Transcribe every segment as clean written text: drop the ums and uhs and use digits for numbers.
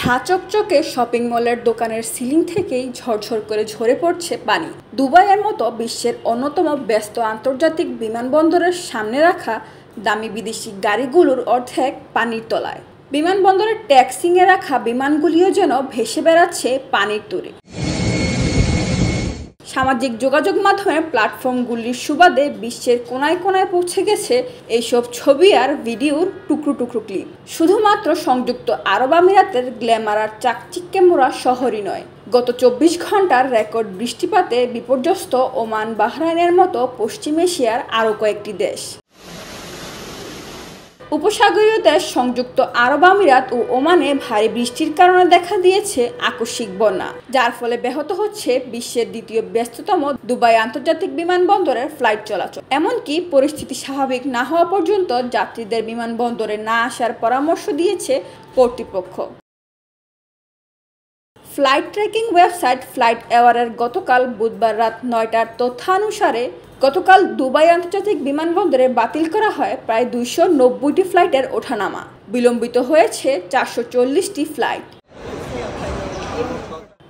ঝাঁ চকচকে শপিং মলের দোকানের সিলিং থেকেই ঝরঝর করে ঝরে পড়ছে পানি। দুবাইয়ের মতো বিশ্বের অন্যতম ব্যস্ত আন্তর্জাতিক বিমানবন্দরের সামনে রাখা দামি বিদেশি গাড়িগুলোর অর্ধেক পানির তলায়। বিমানবন্দরের ট্যাক্সিংয়ে রাখা বিমানগুলিও যেন ভেসে বেড়াচ্ছে পানির তোড়ে। সামাজিক যোগাযোগ মাধ্যমের প্ল্যাটফর্মগুলির সুবাদে বিশ্বের কোনায় কোনায় পৌঁছে গেছে এইসব ছবি আর ভিডিওর টুকরো টুকরো ক্লিপ। শুধুমাত্র সংযুক্ত আরব আমিরাতের গ্ল্যামার আর চাকচিক্যে মোড়া শহরই নয়, গত 24 ঘন্টার রেকর্ড বৃষ্টিপাতে বিপর্যস্ত ওমান, বাহরাইনের মতো পশ্চিম এশিয়ার আরও কয়েকটি দেশ। উপসাগরীয় দেশ সংযুক্ত আরব আমিরাত ও ওমানে ভারী বৃষ্টির কারণে দেখা দিয়েছে আকস্মিক বন্যা, যার ফলে ব্যাহত হচ্ছে বিশ্বের দ্বিতীয় ব্যস্ততম দুবাই আন্তর্জাতিক বিমানবন্দরের ফ্লাইট চলাচল। এমনকি পরিস্থিতি স্বাভাবিক না হওয়া পর্যন্ত যাত্রীদের বিমানবন্দরে না আসার পরামর্শ দিয়েছে কর্তৃপক্ষ। ফ্লাইট ট্র্যাকিং ওয়েবসাইট ফ্লাইট অ্যাওয়ারের গতকাল বুধবার রাত 9টার তথ্যানুসারে গতকাল দুবাই আন্তর্জাতিক বিমানবন্দরে বাতিল করা হয় প্রায় 290টি ফ্লাইটের ওঠানামা। বিলম্বিত হয়েছে 440টি ফ্লাইট।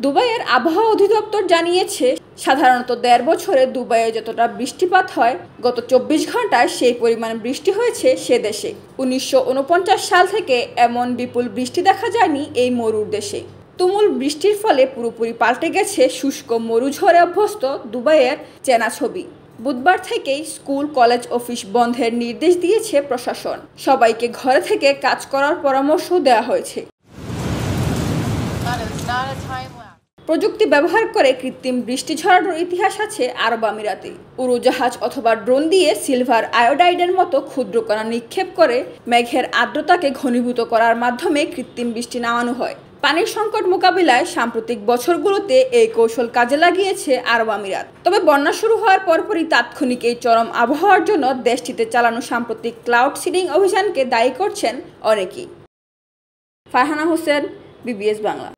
দুবাইয়ের আবহাওয়া অধিদপ্তর জানিয়েছে, সাধারণত 1.5 বছরে দুবাইয়ে যতটা বৃষ্টিপাত হয়, গত 24 ঘন্টায় সেই পরিমাণ বৃষ্টি হয়েছে সে দেশে। 1949 সাল থেকে এমন বিপুল বৃষ্টি দেখা যায়নি এই মরুর দেশে। তুমুল বৃষ্টির ফলে পুরোপুরি পাল্টে গেছে শুষ্ক মরুঝড়ে অভ্যস্ত দুবাইয়ের চেনা ছবি। বুধবার থেকেই স্কুল, কলেজ, অফিস বন্ধের নির্দেশ দিয়েছে প্রশাসন। সবাইকে ঘরে থেকে কাজ করার পরামর্শ দেওয়া হয়েছে। প্রযুক্তি ব্যবহার করে কৃত্রিম বৃষ্টি ঝরানোর ইতিহাস আছে আরব আমিরাতে। উড়োজাহাজ অথবা ড্রোন দিয়ে সিলভার আয়োডাইডের মতো ক্ষুদ্র কণা নিক্ষেপ করে মেঘের আর্দ্রতাকে ঘনীভূত করার মাধ্যমে কৃত্রিম বৃষ্টি নামানো হয়। পানির সংকট মোকাবিলায় সাম্প্রতিক বছরগুলোতে এই কৌশল কাজে লাগিয়েছে আরব আমিরাত। তবে বন্যা শুরু হওয়ার পরপরই তাৎক্ষণিক এই চরম আবহাওয়ার জন্য দেশটিতে চালানো সাম্প্রতিক ক্লাউড সিডিং অভিযানকে দায়ী করছেন অনেকেই। ফারহানা হোসেন, বিবিএস বাংলা।